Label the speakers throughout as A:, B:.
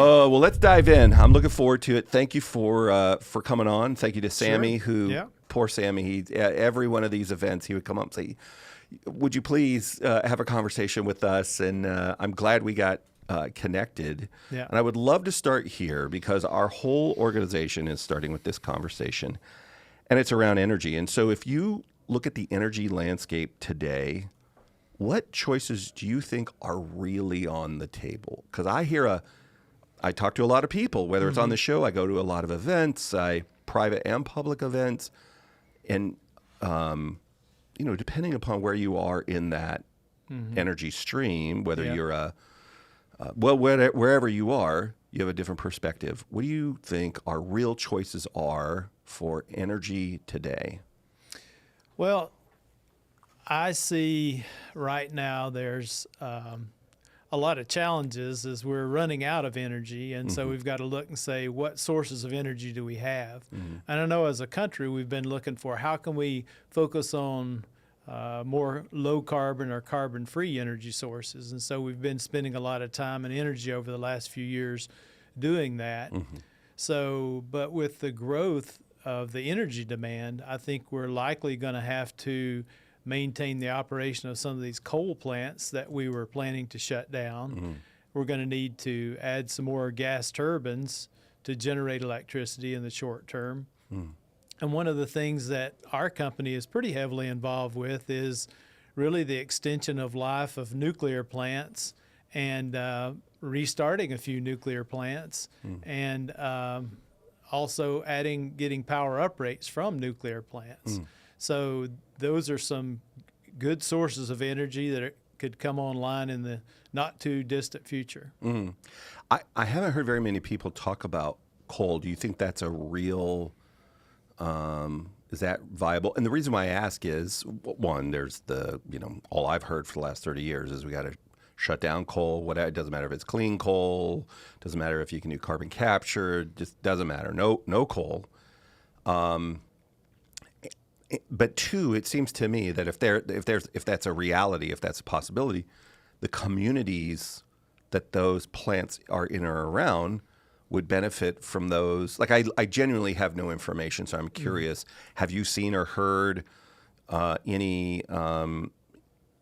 A: Oh, well, let's dive in. I'm looking forward to it. Thank you for coming on. Thank you to Sammy, poor Sammy, at every one of these events, he would come up and say, would you please have a conversation with us? And I'm glad we got connected.
B: Yeah.
A: And I would love to start here because our whole organization is starting with this conversation, and it's around energy. And so if you look at the energy landscape today, what choices do you think are really on the table? Because I talk to a lot of people, whether it's on the show, I go to a lot of events, private and public events, and depending upon where you are in that energy stream, whether you're wherever you are, you have a different perspective. What do you think our real choices are for energy today?
B: Well, I see right now there's a lot of challenges as we're running out of energy, and so we've got to look and say, what sources of energy do we have? And I know as a country we've been looking for how can we focus on more low carbon or carbon free energy sources, and so we've been spending a lot of time and energy over the last few years doing that. So, but with the growth of the energy demand, I think we're likely going to have to maintain the operation of some of these coal plants that we were planning to shut down. We're going to need to add some more gas turbines to generate electricity in the short term. And one of the things that our company is pretty heavily involved with is really the extension of life of nuclear plants and restarting a few nuclear plants and also getting power uprates from nuclear plants. So those are some good sources of energy that could come online in the not too distant future.
A: I haven't heard very many people talk about coal. Do you think that's a real, is that viable? And the reason why I ask is, one, there's all I've heard for the last 30 years is we got to shut down coal. It doesn't matter if it's clean coal, doesn't matter if you can do carbon capture, just doesn't matter. No coal. But two, it seems to me that if that's a reality, if that's a possibility, the communities that those plants are in or around would benefit from those. Like I genuinely have no information, so I'm curious. Have you seen or heard any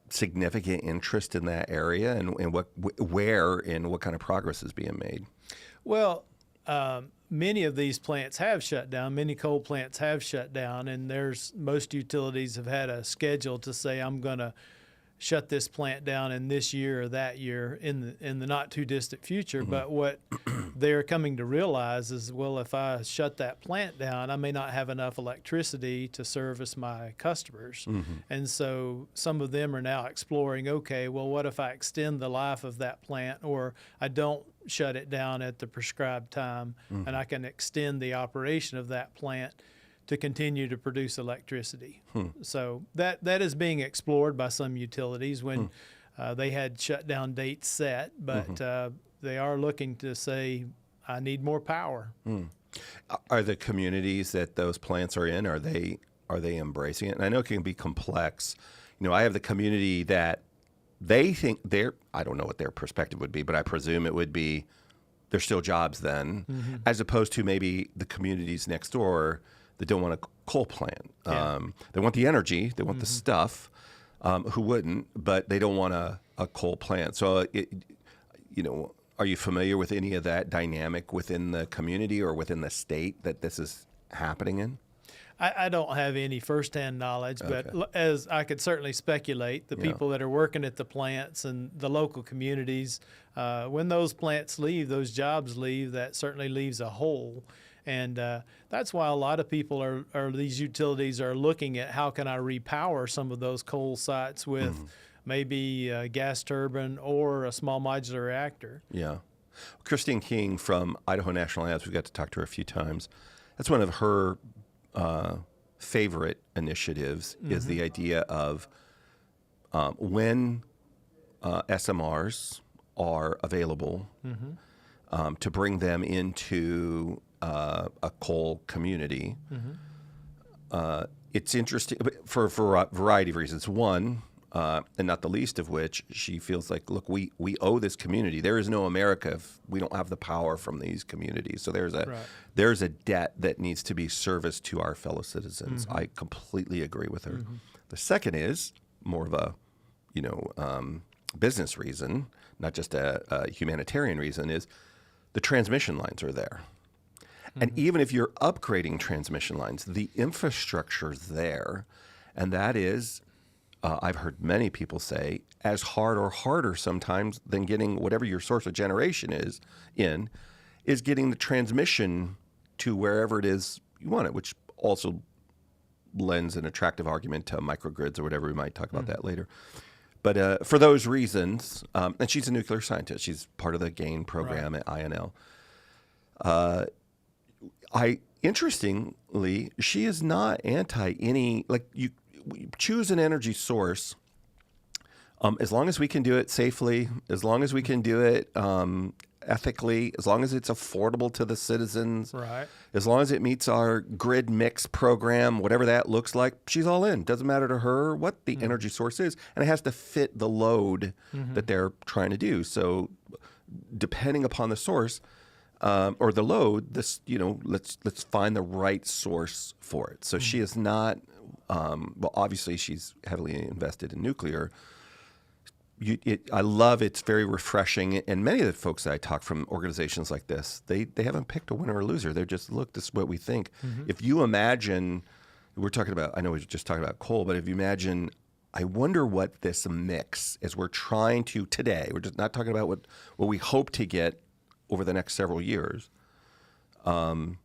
A: significant interest in that area, and where and what kind of progress is being made?
B: Well, many of these plants have shut down. Many coal plants have shut down, and most utilities have had a schedule to say, I'm going to shut this plant down in this year or that year in the not too distant future. But what they're coming to realize is, well, if I shut that plant down, I may not have enough electricity to service my customers. And so some of them are now exploring, okay, well, what if I extend the life of that plant, or I don't shut it down at the prescribed time, and I can extend the operation of that plant to continue to produce electricity. So that is being explored by some utilities when they had shutdown dates set, but they are looking to say, I need more power.
A: Are the communities that those plants are in, are they embracing it? And I know it can be complex. I have the community that they think I don't know what their perspective would be, but I presume it would be there's still jobs then, as opposed to maybe the communities next door that don't want a coal plant. They want the energy, they want the stuff, who wouldn't, but they don't want a coal plant. So, are you familiar with any of that dynamic within the community or within the state that this is happening in?
B: I don't have any firsthand knowledge, but as I could certainly speculate, the people that are working at the plants and the local communities, when those plants leave, those jobs leave, that certainly leaves a hole. And that's why a lot of people or these utilities are looking at how can I repower some of those coal sites with maybe a gas turbine or a small modular reactor.
A: Yeah. Christine King from Idaho National Labs, we got to talk to her a few times. That's one of her favorite initiatives is the idea of when SMRs are available to bring them into a coal community. It's interesting for a variety of reasons. One, and not the least of which she feels like, look, we owe this community. There is no America if we don't have the power from these communities. So there's a debt that needs to be serviced to our fellow citizens. I completely agree with her. The second is more of a business reason, not just a humanitarian reason, is the transmission lines are there. And even if you're upgrading transmission lines, the infrastructure's there. And that is, I've heard many people say, as hard or harder sometimes than getting whatever your source of generation is getting the transmission to wherever it is you want it, which also lends an attractive argument to microgrids or whatever. We might talk about that later. But for those reasons, and she's a nuclear scientist. She's part of the GAIN program at INL. Interestingly, she is not anti any, like you choose an energy source as long as we can do it safely, as long as we can do it ethically, as long as it's affordable to the citizens, as long as it meets our grid mix program, whatever that looks like, she's all in. Doesn't matter to her what the energy source is, and it has to fit the load that they're trying to do. So depending upon the source, or the load, let's find the right source for it. So she is not, well, obviously she's heavily invested in nuclear. I love it's very refreshing. And many of the folks that I talk from organizations like this, they haven't picked a winner or loser. They're just, look, this is what we think. If you imagine, we're talking about, I know we're just talking about coal, but if you imagine, I wonder what this mix, as we're trying to today, we're just not talking about what we hope to get over the next several years. You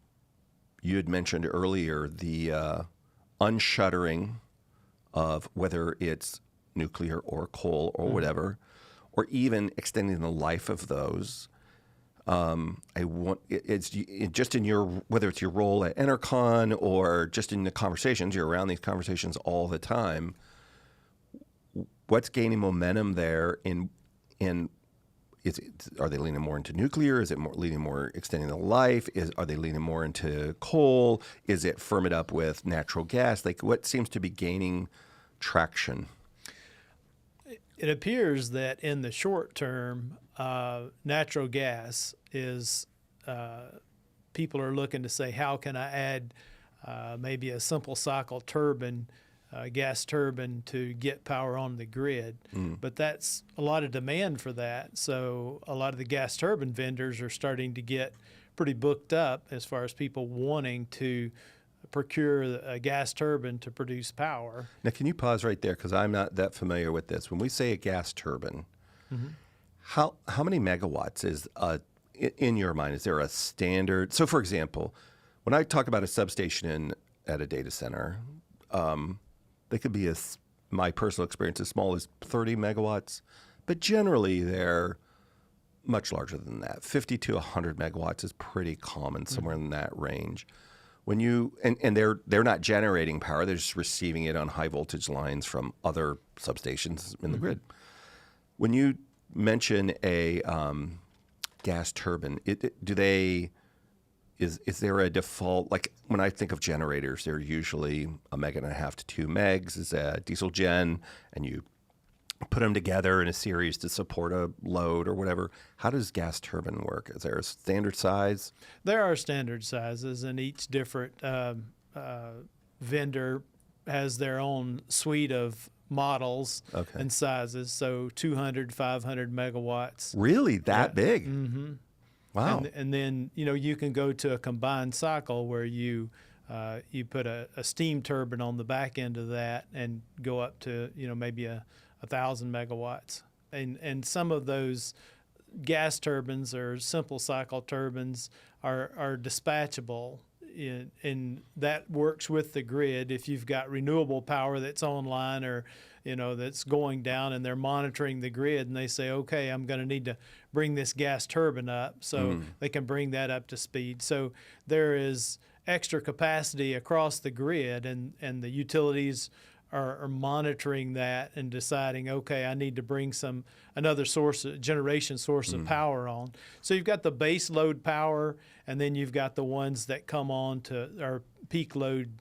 A: had mentioned earlier the unshuttering of whether it's nuclear or coal or whatever, or even extending the life of those. It's just in your, whether it's your role at Enercon or just in the conversations, you're around these conversations all the time. What's gaining momentum there are they leaning more into nuclear? Is it leaning more extending the life? Are they leaning more into coal? Is it firm it up with natural gas? Like, what seems to be gaining traction?
B: It appears that in the short term, natural gas is, people are looking to say, how can I add maybe a simple cycle turbine, gas turbine to get power on the grid. But that's a lot of demand for that. So a lot of the gas turbine vendors are starting to get pretty booked up as far as people wanting to procure a gas turbine to produce power.
A: Now, can you pause right there? Because I'm not that familiar with this. When we say a gas turbine, how many megawatts is in your mind? Is there a standard? So, for example, when I talk about a substation at a data center, they could be, my personal experience, as small as 30 megawatts, but generally they're much larger than that. 50 to 100 megawatts is pretty common, somewhere in that range. When you and they're not generating power; they're just receiving it on high voltage lines from other substations in the grid. When you mention a gas turbine, is there a default? Like when I think of generators, they're usually 1.5 megs to 2 megs is a diesel gen, and you put them together in a series to support a load or whatever. How does gas turbine work? Is there a standard size?
B: There are standard sizes, and each different vendor has their own suite of models and sizes. So 200, 500 megawatts.
A: Really? That big? Wow.
B: And then, you can go to a combined cycle where you put a steam turbine on the back end of that and go up to, maybe 1,000 megawatts. And some of those gas turbines or simple cycle turbines are dispatchable. And that works with the grid. If you've got renewable power that's online or that's going down, and they're monitoring the grid, and they say, okay, I'm going to need to bring this gas turbine up, so they can bring that up to speed. So there is extra capacity across the grid, and the utilities are monitoring that and deciding, okay, I need to bring another generation source of power on. So you've got the base load power, and then you've got the ones that come on to our peak load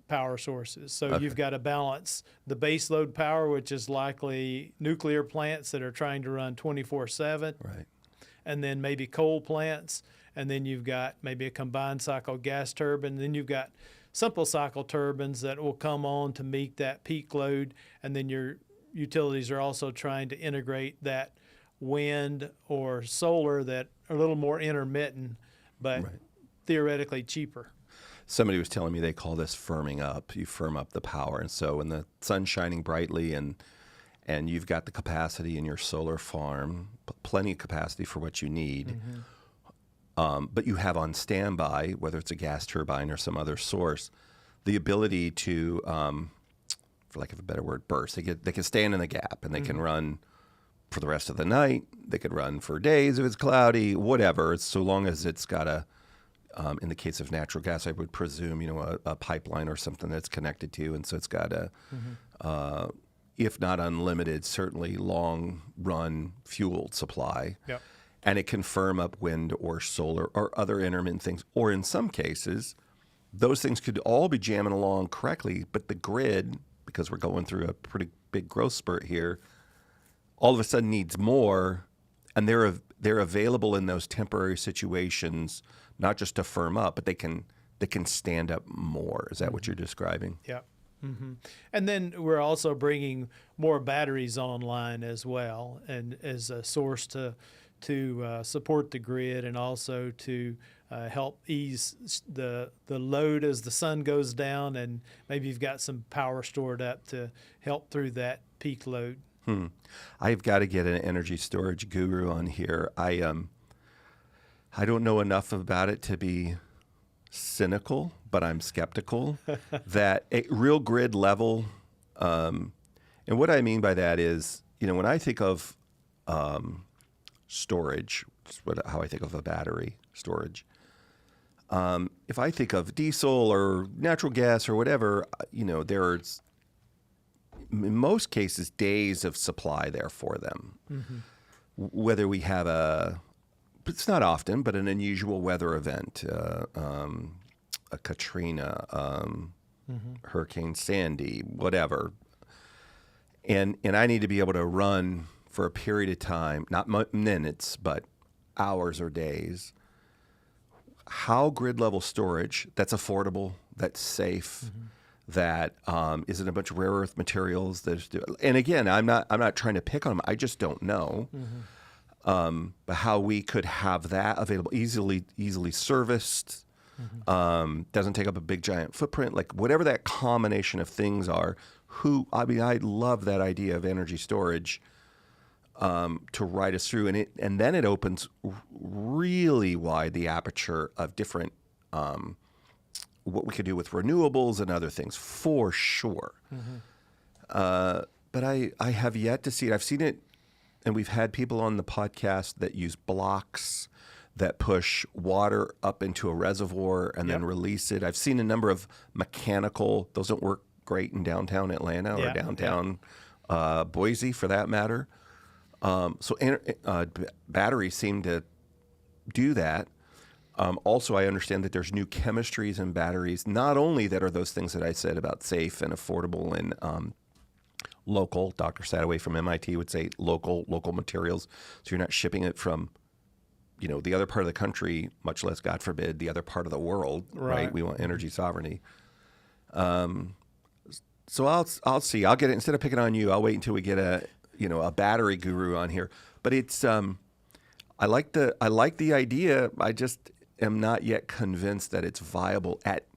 B: power sources. So
A: Okay.
B: you've got to balance the base load power, which is likely nuclear plants that are trying to run 24/7,
A: Right.
B: and then maybe coal plants, and then you've got maybe a combined cycle gas turbine, then you've got simple cycle turbines that will come on to meet that peak load, and then your utilities are also trying to integrate that wind or solar that are a little more intermittent, but
A: Right.
B: theoretically cheaper.
A: Somebody was telling me they call this firming up. You firm up the power, and so when the sun's shining brightly and you've got the capacity in your solar farm, plenty of capacity for what you need, but you have on standby, whether it's a gas turbine or some other source, the ability to, for lack of a better word, burst. They can stand in the gap, and they can run for the rest of the night. They could run for days if it's cloudy, whatever. So long as it's got a, in the case of natural gas, I would presume, a pipeline or something that's connected to, and so it's got a, if not unlimited, certainly long run fuel supply.
B: Yep.
A: And it can firm up wind or solar or other intermittent things. Or in some cases, those things could all be jamming along correctly, but the grid, because we're going through a pretty big growth spurt here, all of a sudden needs more, and they're available in those temporary situations, not just to firm up, but they can stand up more. Is that what you're describing?
B: Yeah. And then we're also bringing more batteries online as well, and as a source to support the grid, and also to help ease the load as the sun goes down, and maybe you've got some power stored up to help through that peak load.
A: I've got to get an energy storage guru on here. I don't know enough about it to be cynical, but I'm skeptical that a real grid level, and what I mean by that is, when I think of storage, how I think of a battery storage, if I think of diesel or natural gas or whatever, there's in most cases days of supply there for them. Whether we have it's not often, but an unusual weather event, a Katrina, Hurricane Sandy, whatever. And I need to be able to run for a period of time, not minutes, but hours or days. How grid level storage that's affordable, that's safe, that isn't a bunch of rare earth materials. And again, I'm not trying to pick on them. I just don't know. But how we could have that available, easily serviced, doesn't take up a big giant footprint, like whatever that combination of things are. I love that idea of energy storage to ride us through, and then it opens really wide the aperture of different what we could do with renewables and other things for sure. But I have yet to see it. I've seen it. And we've had people on the podcast that use blocks that push water up into a reservoir and then release it. I've seen a number of mechanical, those don't work great in downtown Atlanta or downtown Boise for that matter. Batteries seem to do that. Also, I understand that there's new chemistries in batteries, not only that are those things that I said about safe and affordable and local. Dr. Sadaway from MIT would say local materials. So you're not shipping it from, the other part of the country, much less, God forbid, the other part of the world, right? We want energy sovereignty. So I'll see. I'll get it. Instead of picking on you, I'll wait until we get a battery guru on here. But it's, I like the idea. I just am not yet convinced that it's viable at,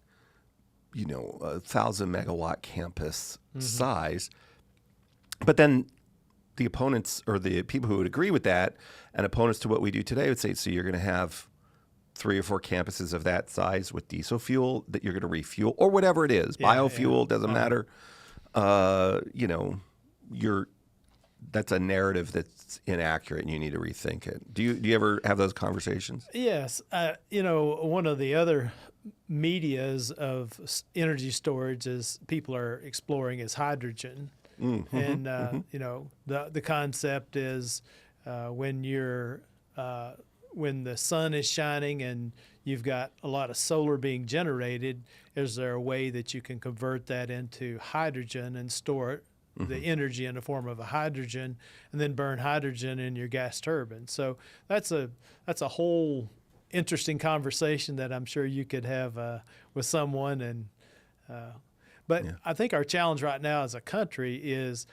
A: 1,000 megawatt campus size. But then the opponents or the people who would agree with that and opponents to what we do today would say, so you're going to have 3 or 4 campuses of that size with diesel fuel that you're going to refuel or whatever it is, biofuel, doesn't matter. That's a narrative that's inaccurate and you need to rethink it. Do you ever have those conversations?
B: Yes. One of the other medias of energy storage is people are exploring is hydrogen. And, the concept is when you're when the sun is shining and you've got a lot of solar being generated, is there a way that you can convert that into hydrogen and store it, the energy in the form of a hydrogen, and then burn hydrogen in your gas turbine? So that's a whole interesting conversation that I'm sure you could have with someone. And but I think our challenge right now as a country is,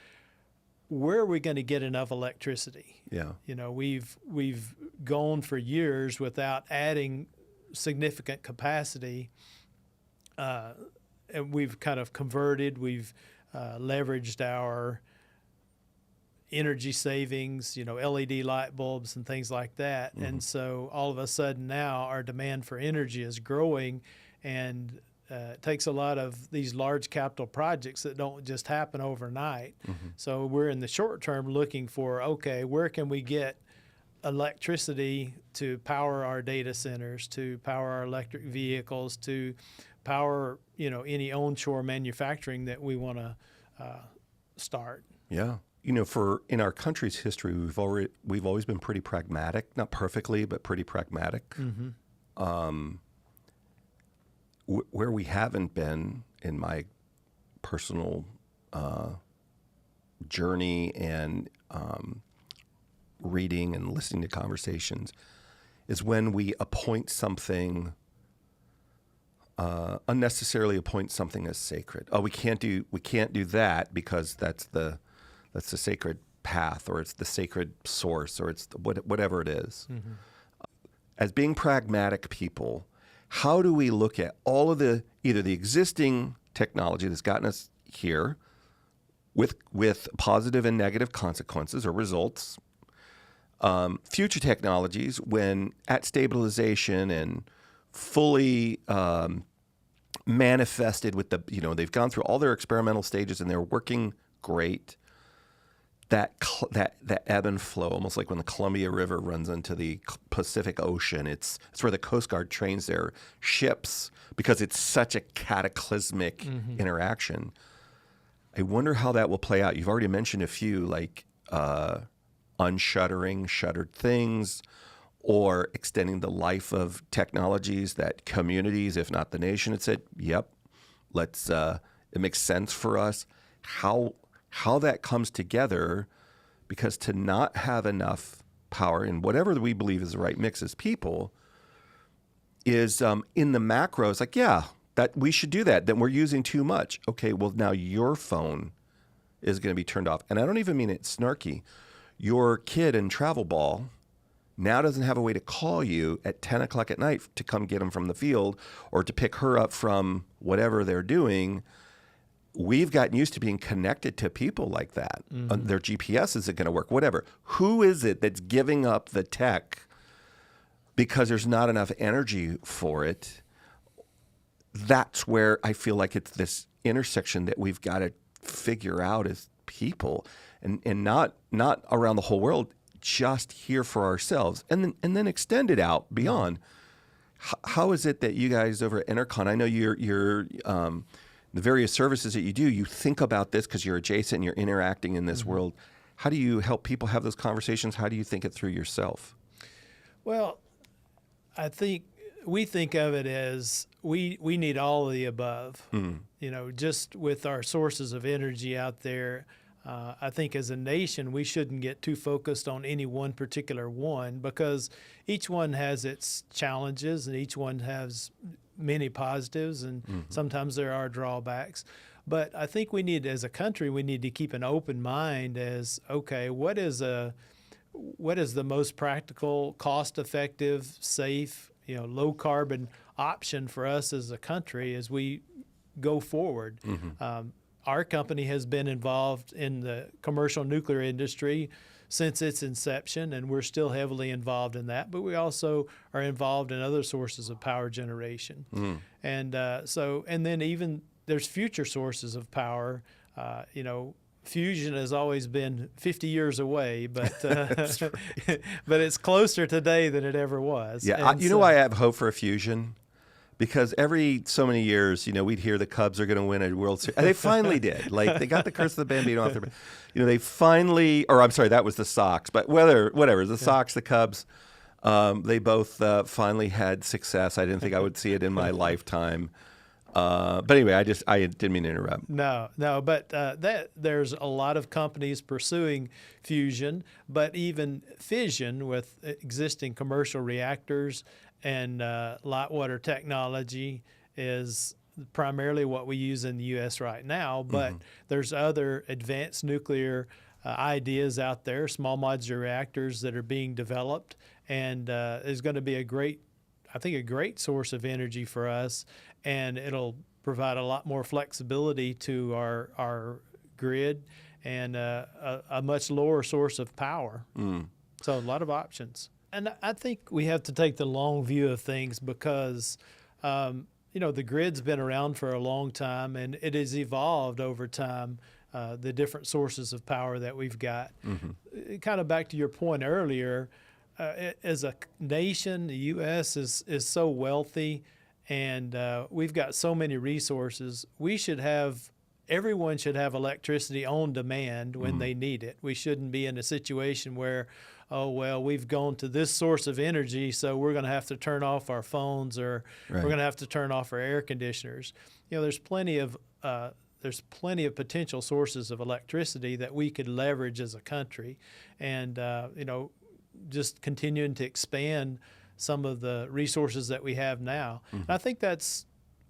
B: where are we going to get enough electricity?
A: Yeah.
B: You know, we've gone for years without adding significant capacity, and we've kind of converted. We've leveraged our energy savings, you know, LED light bulbs and things like that. And so all of a sudden now our demand for energy is growing, and it takes a lot of these large capital projects that don't just happen overnight. So we're in the short term looking for, okay, where can we get electricity to power our data centers, to power our electric vehicles, to power, you know, any onshore manufacturing that we want to start.
A: Yeah. You know, in our country's history, we've always been pretty pragmatic, not perfectly, but pretty pragmatic. Where we haven't been, in my personal journey and reading and listening to conversations, is when we appoint something, unnecessarily appoint something as sacred. Oh, we can't do that because that's the sacred path, or it's the sacred source, or it's whatever it is. As being pragmatic people, how do we look at all of either the existing technology that's gotten us here with positive and negative consequences or results, future technologies when at stabilization and fully manifested with they've gone through all their experimental stages and they're working great, that ebb and flow, almost like when the Columbia River runs into the Pacific Ocean. It's where the Coast Guard trains their ships because it's such a cataclysmic interaction. I wonder how that will play out. You've already mentioned a few, like unshuttering shuttered things, or extending the life of technologies that communities, if not the nation, had said, yep, let's. It makes sense for us. How that comes together, because to not have enough power in whatever we believe is the right mix as people is in the macro, it's like, yeah, that we should do that. Then we're using too much. Okay, well, now your phone is going to be turned off. And I don't even mean it snarky. Your kid in travel ball now doesn't have a way to call you at 10 o'clock at night to come get them from the field or to pick her up from whatever they're doing. We've gotten used to being connected to people like that. Their GPS isn't going to work, whatever. Who is it that's giving up the tech because there's not enough energy for it? That's where I feel like it's this intersection that we've got to figure out as people, and not around the whole world, just here for ourselves, and then extend it out beyond. How is it that you guys over at Enercon, I know you're the various services that you do, you think about this because you're adjacent and you're interacting in this world. How do you help people have those conversations? How do you think it through yourself?
B: Well, I think we think of it as we need all of the above. You know, just with our sources of energy out there, I think as a nation, we shouldn't get too focused on any one particular one, because each one has its challenges and each one has many positives, and sometimes there are drawbacks. But I think we need, as a country, we need to keep an open mind as, okay, what is the most practical, cost-effective, safe, low carbon option for us as a country as we go forward? Our company has been involved in the commercial nuclear industry since its inception, and we're still heavily involved in that. But we also are involved in other sources of power generation, and then even there's future sources of power. Fusion has always been 50 years away, but but it's closer today than it ever was.
A: Yeah, why I have hope for a fusion? Because every so many years, we'd hear the Cubs are going to win a World Series. And they finally did. Like, they got the curse of the Bambino off their, they finally, or I'm sorry, that was the Sox. But whatever, the Sox, the Cubs, They both finally had success. I didn't think I would see it in my lifetime. But anyway, I didn't mean to interrupt.
B: No, but there's a lot of companies pursuing fusion, but even fission with existing commercial reactors and light water technology is primarily what we use in the U.S. right now. But there's other advanced nuclear ideas out there, small modular reactors that are being developed, and is going to be a great source of energy for us, and it'll provide a lot more flexibility to our grid and a much lower source of power. So a lot of options. And I think we have to take the long view of things because, the grid's been around for a long time and it has evolved over time, the different sources of power that we've got. Kind of back to your point earlier, as a nation, the U.S. is so wealthy, and we've got so many resources. Everyone should have electricity on demand when they need it. We shouldn't be in a situation where, oh, well, we've gone to this source of energy, so we're going to have to turn off our phones or we're going to have to turn off our air conditioners. There's plenty of potential sources of electricity that we could leverage as a country, and just continuing to expand some of the resources that we have now. And I think that's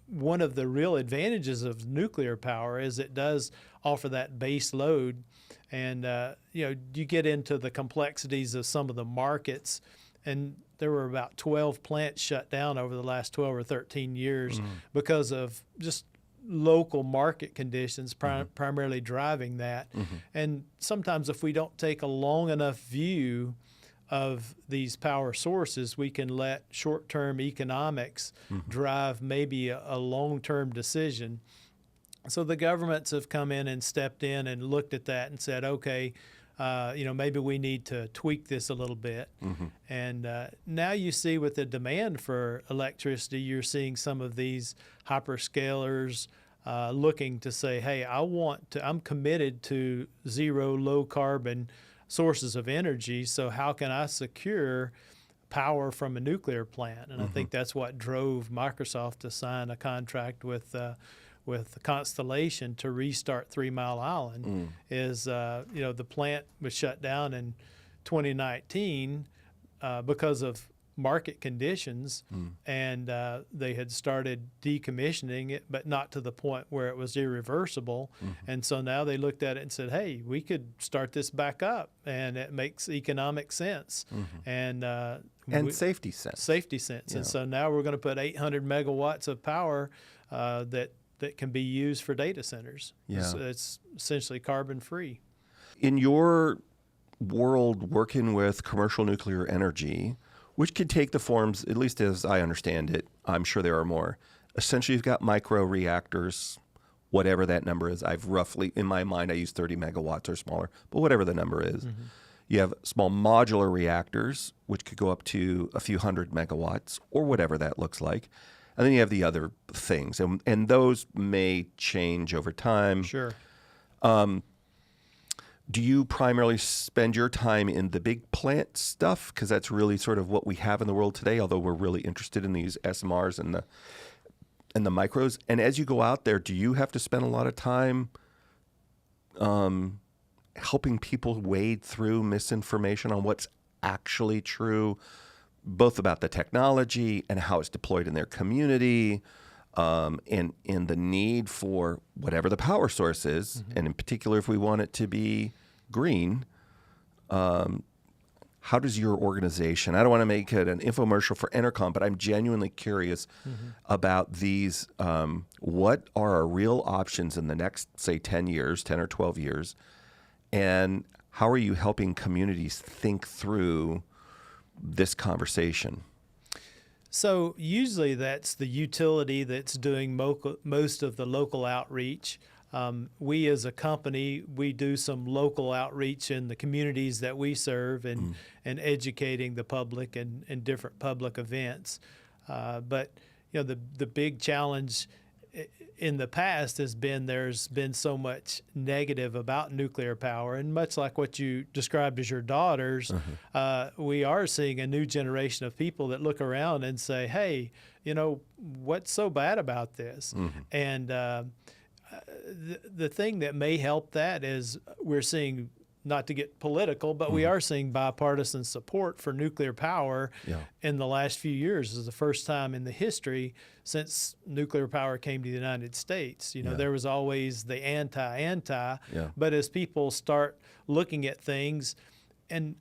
B: one of the real advantages of nuclear power is it does offer that base load. And, you get into the complexities of some of the markets, and there were about 12 plants shut down over the last 12 or 13 years because of just local market conditions primarily driving that. And sometimes if we don't take a long enough view of these power sources, we can let short-term economics drive maybe a long-term decision. So the governments have come in and stepped in and looked at that and said, okay, maybe we need to tweak this a little bit. And now you see with the demand for electricity, you're seeing some of these hyperscalers looking to say, hey, I'm committed to zero low carbon sources of energy, so how can I secure power from a nuclear plant? And I think that's what drove Microsoft to sign a contract with Constellation to restart 3 Mile Island. The plant was shut down in 2019 because of market conditions, and they had started decommissioning it, but not to the point where it was irreversible. And so now they looked at it and said, hey, we could start this back up, and it makes economic sense and
A: safety sense.
B: Yeah. And so now we're going to put 800 megawatts of power that can be used for data centers. It's essentially carbon free.
A: In your world working with commercial nuclear energy, which could take the forms, at least as I understand it, I'm sure there are more. Essentially, you've got micro reactors, whatever that number is. I've roughly, in my mind, I use 30 megawatts or smaller, but whatever the number is. You have small modular reactors, which could go up to a few hundred megawatts or whatever that looks like. And then you have the other things, and those may change over time.
B: Sure.
A: Do you primarily spend your time in the big plant stuff? Because that's really sort of what we have in the world today, although we're really interested in these SMRs and the micros. And as you go out there, do you have to spend a lot of time helping people wade through misinformation on what's actually true, both about the technology and how it's deployed in their community, and the need for whatever the power source is, and in particular, if we want it to be green, how does your organization, I don't want to make it an infomercial for Enercon, but I'm genuinely curious about these, what are our real options in the next, say, 10 or 12 years, and how are you helping communities think through this conversation?
B: So usually that's the utility that's doing most of the local outreach. We as a company, we do some local outreach in the communities that we serve and educating the public and different public events. But the big challenge in the past has been there's been so much negative about nuclear power, and much like what you described as your daughters, we are seeing a new generation of people that look around and say, hey, what's so bad about this? And the thing that may help that is we're seeing, not to get political, but we are seeing bipartisan support for nuclear power in the last few years. This is the first time in the history since nuclear power came to the United States. There was always the anti, but as people start looking at things, and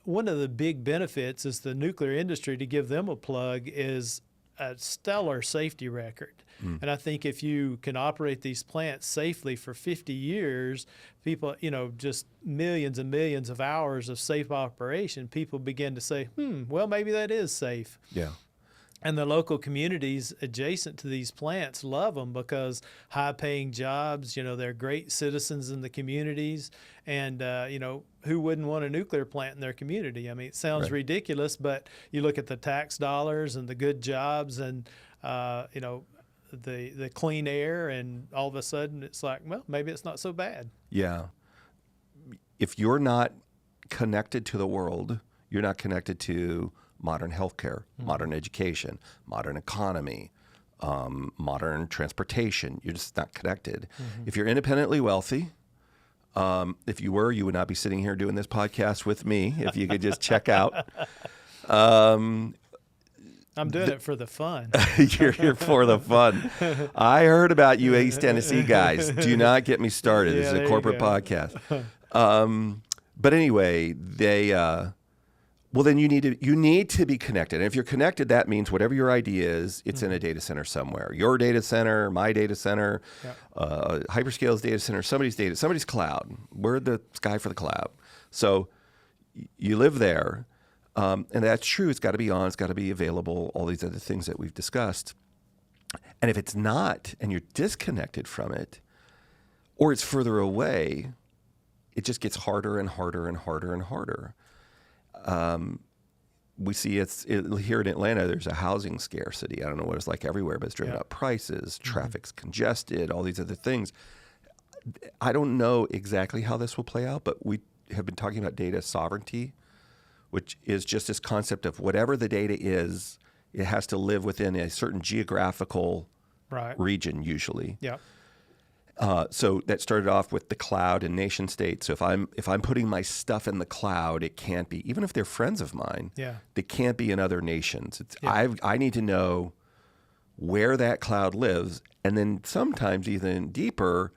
B: one of the big benefits is the nuclear industry, to give them a plug, is a stellar safety record. And I think if you can operate these plants safely for 50 years, people, just millions and millions of hours of safe operation, people begin to say, well, maybe that is safe.
A: Yeah.
B: And the local communities adjacent to these plants love them because high-paying jobs, they're great citizens in the communities. And, who wouldn't want a nuclear plant in their community? I mean, it sounds ridiculous, but you look at the tax dollars and the good jobs and, the clean air, and all of a sudden it's like, well, maybe it's not so bad.
A: Yeah. If you're not connected to the world, you're not connected to modern healthcare, modern education, modern economy, modern transportation. You're just not connected. If you're independently wealthy, if you were, you would not be sitting here doing this podcast with me. If you could just check out.
B: I'm doing it for the fun.
A: You're here for the fun. I heard about you East Tennessee guys. Do not get me started. This is a corporate podcast. But anyway, then you need to be connected. And if you're connected, that means whatever your idea is, it's in a data center somewhere. Your data center, my data center, Hyperscale's data center, somebody's cloud. We're the sky for the cloud. So you live there. And that's true. It's got to be on. It's got to be available. All these other things that we've discussed. And if it's not, and you're disconnected from it, or it's further away, it just gets harder and harder and harder and harder. We see here in Atlanta, there's a housing scarcity. I don't know what it's like everywhere, but it's driven up prices. Traffic's congested. All these other things. I don't know exactly how this will play out, but we have been talking about data sovereignty, which is just this concept of whatever the data is, it has to live within a certain geographical region usually.
B: Yeah.
A: So that started off with the cloud and nation states. So if I'm putting my stuff in the cloud, it can't be, even if they're friends of mine, they can't be in other nations. I need to know where that cloud lives, and then sometimes even deeper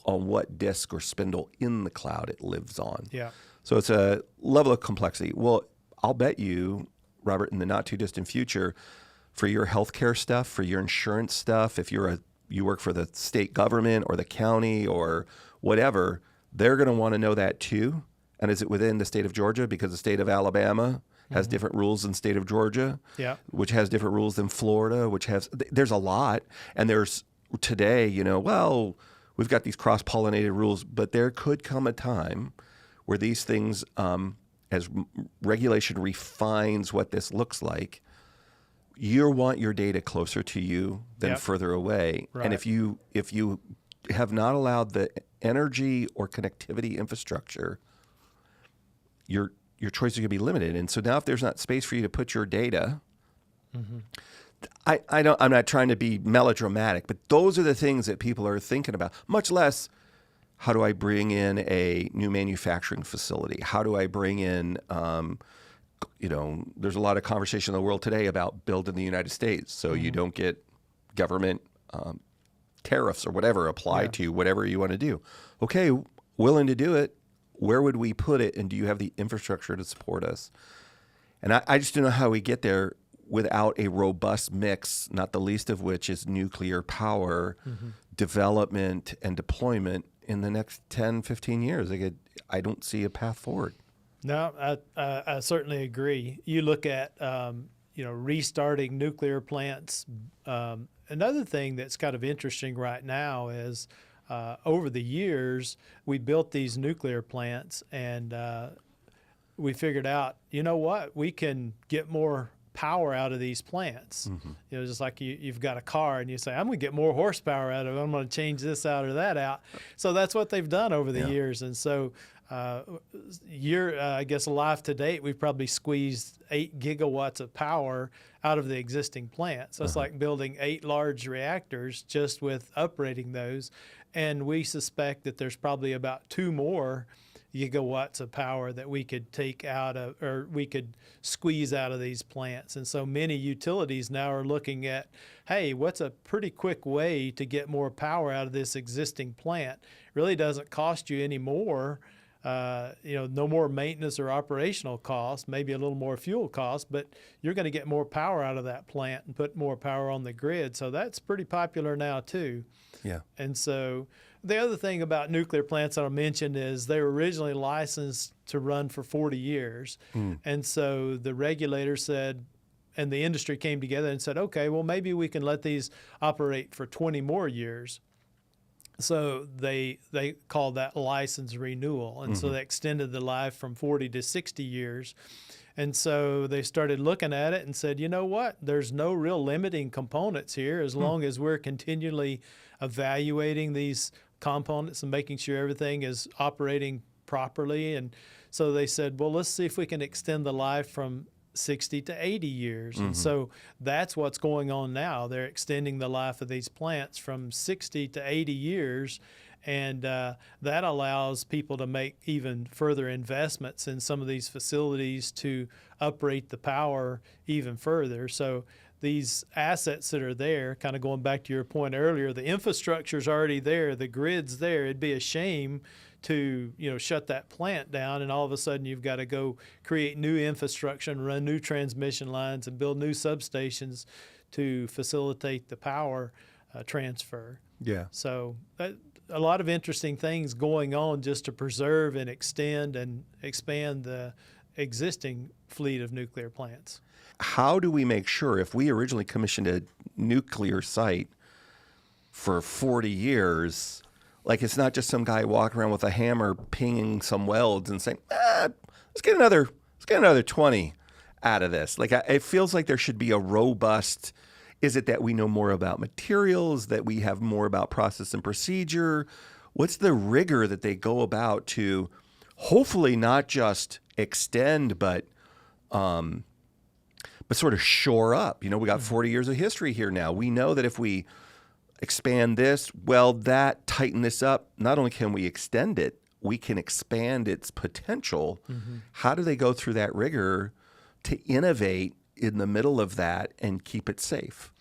A: on what disk or spindle in the cloud it lives on.
B: Yeah.
A: So it's a level of complexity. Well, I'll bet you, Robert, in the not too distant future, for your healthcare stuff, for your insurance stuff, if you work for the state government or the county or whatever, they're going to want to know that too. And is it within the state of Georgia? Because the state of Alabama has different rules than the state of Georgia, which has different rules than Florida, there's a lot. And there's today, we've got these cross-pollinated rules, but there could come a time where these things, as regulation refines what this looks like, you want your data closer to you than further away.
B: Right.
A: And if you have not allowed the energy or connectivity infrastructure, your choices are going to be limited. And so now if there's not space for you to put your data, I'm not trying to be melodramatic, but those are the things that people are thinking about, much less how do I bring in a new manufacturing facility? How do I bring in, there's a lot of conversation in the world today about build in the United States so you don't get government tariffs or whatever applied to whatever you want to do. Okay, willing to do it. Where would we put it? And do you have the infrastructure to support us? And I just don't know how we get there without a robust mix, not the least of which is nuclear power development and deployment in the next 10, 15 years. I don't see a path forward.
B: No, I certainly agree. You look at, restarting nuclear plants. Another thing that's kind of interesting right now is over the years, we built these nuclear plants and we figured out, we can get more power out of these plants. You know, just like you've got a car and you say, I'm going to get more horsepower out of it. I'm going to change this out or that out. So that's what they've done over the years. And so I guess alive to date, we've probably squeezed 8 gigawatts of power out of the existing plant. So it's like building 8 large reactors just with upgrading those. And we suspect that there's probably about 2 more gigawatts of power that we could take out of, or we could squeeze out of these plants. And so many utilities now are looking at, hey, what's a pretty quick way to get more power out of this existing plant? Really doesn't cost you any more. No more maintenance or operational costs, maybe a little more fuel costs, but you're going to get more power out of that plant and put more power on the grid. So that's pretty popular now too.
A: Yeah.
B: And so the other thing about nuclear plants that I mentioned is they were originally licensed to run for 40 years. And so the regulator said, and the industry came together and said, okay, well, maybe we can let these operate for 20 more years. So they called that license renewal. And so they extended the life from 40 to 60 years. And so they started looking at it and said, you know what? There's no real limiting components here as long as we're continually evaluating these components and making sure everything is operating properly. And so they said, well, let's see if we can extend the life from 60 to 80 years. And so that's what's going on now. They're extending the life of these plants from 60 to 80 years. And that allows people to make even further investments in some of these facilities to uprate the power even further. So these assets that are there, kind of going back to your point earlier, the infrastructure's already there, the grid's there. It'd be a shame to shut that plant down and all of a sudden you've got to go create new infrastructure and run new transmission lines and build new substations to facilitate the power transfer.
A: Yeah.
B: So a lot of interesting things going on just to preserve and extend and expand the existing fleet of nuclear plants.
A: How do we make sure, if we originally commissioned a nuclear site for 40 years, like it's not just some guy walking around with a hammer pinging some welds and saying, let's get another 20 out of this. Like it feels like there should be a robust, is it that we know more about materials, that we have more about process and procedure? What's the rigor that they go about to hopefully not just extend, but sort of shore up? We got 40 years of history here now. We know that if we expand this, tighten this up, not only can we extend it, we can expand its potential. How do they go through that rigor to innovate in the middle of that and keep it safe?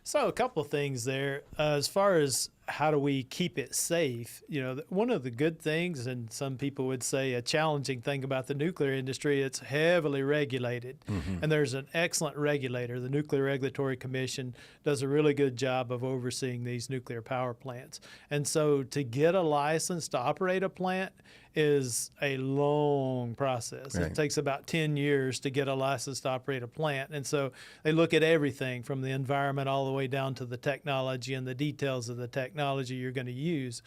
B: So a couple of things there. As far as how do we keep it safe, one of the good things, and some people would say a challenging thing about the nuclear industry, it's heavily regulated. And there's an excellent regulator. The Nuclear Regulatory Commission does a really good job of overseeing these nuclear power plants. And so to get a license to operate a plant is a long process. Right. It takes about 10 years to get a license to operate a plant. And so they look at everything from the environment all the way down to the technology and the details of the technology you're going to use.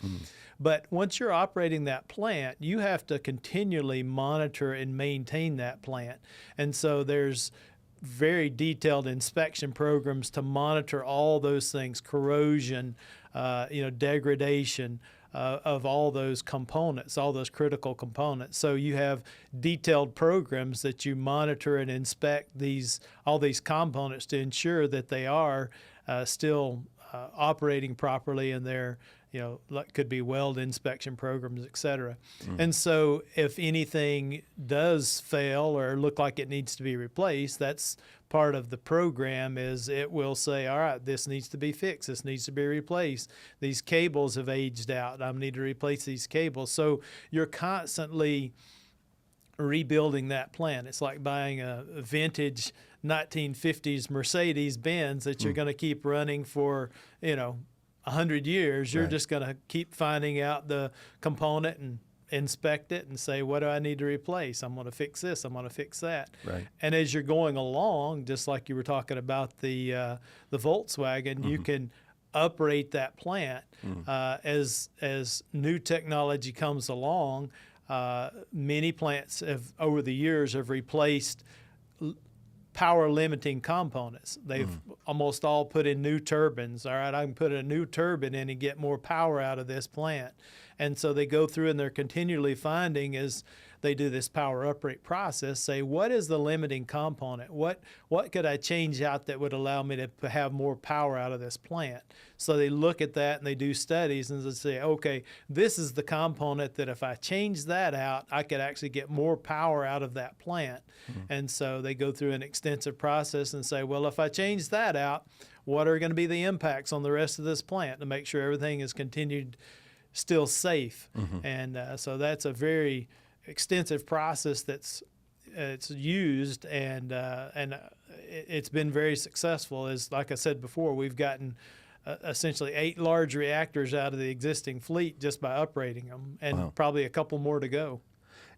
B: But once you're operating that plant, you have to continually monitor and maintain that plant. And so there's very detailed inspection programs to monitor all those things, corrosion, degradation, of all those components, all those critical components. So you have detailed programs that you monitor and inspect all these components to ensure that they are still operating properly, and they're, could be weld inspection programs, et cetera. And so if anything does fail or look like it needs to be replaced, that's part of the program. Is it will say, all right, this needs to be fixed, this needs to be replaced, these cables have aged out, I need to replace these cables. So you're constantly rebuilding that plant. It's like buying a vintage 1950s Mercedes-Benz that you're going to keep running for 100 years. You're just going to keep finding out the component and inspect it and say, what do I need to replace? I'm going to fix this, I'm going to fix that. Right. And as you're going along, just like you were talking about the Volkswagen, you can uprate that plant as new technology comes along. Many plants have, over the years, have replaced power limiting components. They've almost all put in new turbines. All right, I can put a new turbine in and get more power out of this plant. And so they go through and they're continually finding as they do this power uprate process, say, what is the limiting component? What could I change out that would allow me to have more power out of this plant? So they look at that and they do studies and they say, okay, this is the component that if I change that out, I could actually get more power out of that plant. And so they go through an extensive process and say, well, if I change that out, what are going to be the impacts on the rest of this plant to make sure everything is continued still safe? And so that's a very extensive process that's it's used, and it's been very successful. As like I said before, we've gotten essentially 8 large reactors out of the existing fleet just by uprating them, and probably a couple more to go.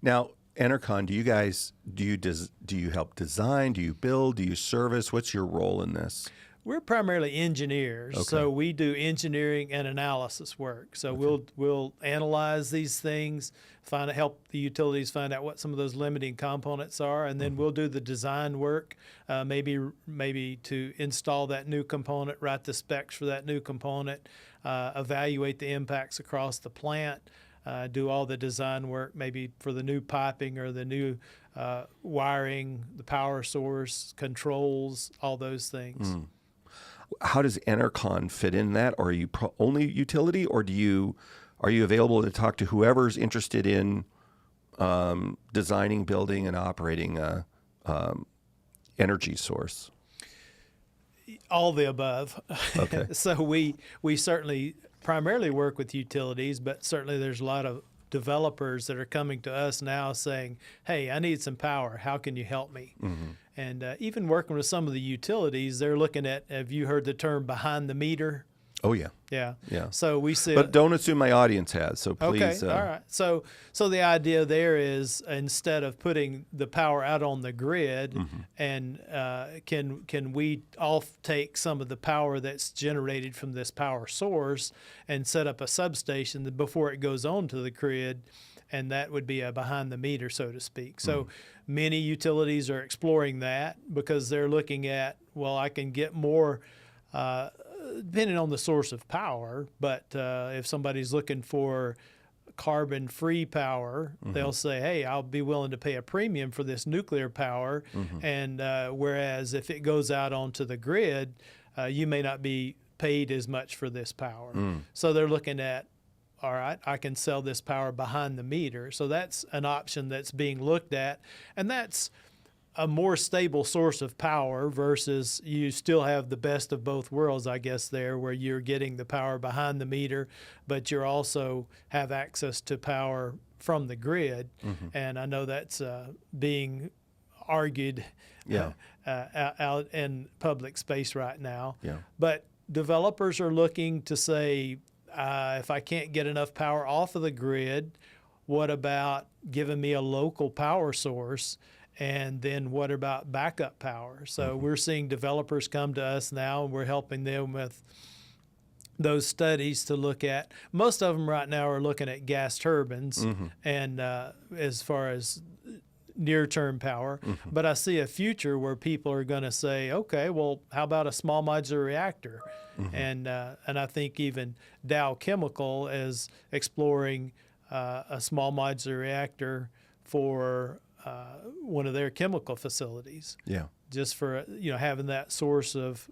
A: Now, Enercon, do you help design? Do you build? Do you service? What's your role in this?
B: We're primarily engineers, so we do engineering and analysis work. So we'll analyze these things, help the utilities find out what some of those limiting components are, and then we'll do the design work, maybe to install that new component, write the specs for that new component, evaluate the impacts across the plant, do all the design work, maybe for the new piping or the new wiring, the power source, controls, all those things.
A: How does Enercon fit in that? Or are you only utility, or are you available to talk to whoever's interested in designing, building, and operating a energy source?
B: All the above.
A: Okay.
B: So we certainly primarily work with utilities, but certainly there's a lot of developers that are coming to us now saying, hey, I need some power. How can you help me? And even working with some of the utilities, they're looking at, have you heard the term behind the meter?
A: Oh, yeah.
B: Yeah.
A: Yeah.
B: So we see.
A: But don't assume my audience has, so please.
B: Okay, all right. So the idea there is, instead of putting the power out on the grid, and can we take some of the power that's generated from this power source and set up a substation before it goes on to the grid, and that would be a behind the meter, so to speak. So many utilities are exploring that because they're looking at, well, I can get more depending on the source of power, but if somebody's looking for carbon-free power, they'll say, hey, I'll be willing to pay a premium for this nuclear power, and whereas if it goes out onto the grid, you may not be paid as much for this power. So they're looking at, all right, I can sell this power behind the meter. So that's an option that's being looked at, and that's a more stable source of power versus you still have the best of both worlds, I guess, there, where you're getting the power behind the meter, but you also have access to power from the grid. And I know that's being argued out in public space right now. But developers are looking to say, if I can't get enough power off of the grid, what about giving me a local power source? And then what about backup power? So we're seeing developers come to us now, and we're helping them with those studies to look at. Most of them right now are looking at gas turbines and as far as near-term power. But I see a future where people are going to say, okay, well, how about a small modular reactor? And I think even Dow Chemical is exploring a small modular reactor for one of their chemical facilities. Just for having that source of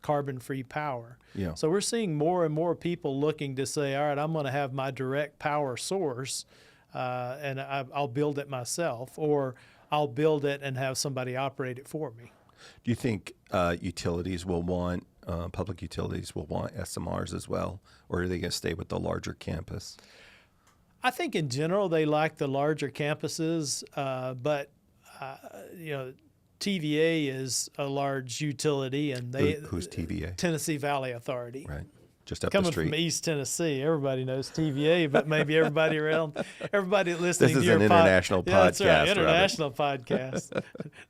B: carbon-free power. So we're seeing more and more people looking to say, all right, I'm going to have my direct power source, and I'll build it myself, or I'll build it and have somebody operate it for me.
A: Do you think utilities will want, public utilities will want SMRs as well, or are they going to stay with the larger campus?
B: I think in general they like the larger campuses, but TVA is a large utility, and
A: who's TVA?
B: Tennessee Valley Authority.
A: Right, just up
B: Coming
A: the street.
B: from East Tennessee, everybody knows TVA, but maybe everybody listening
A: This is
B: to your
A: an international podcast.
B: Yeah, that's right,
A: Robert.
B: international podcast.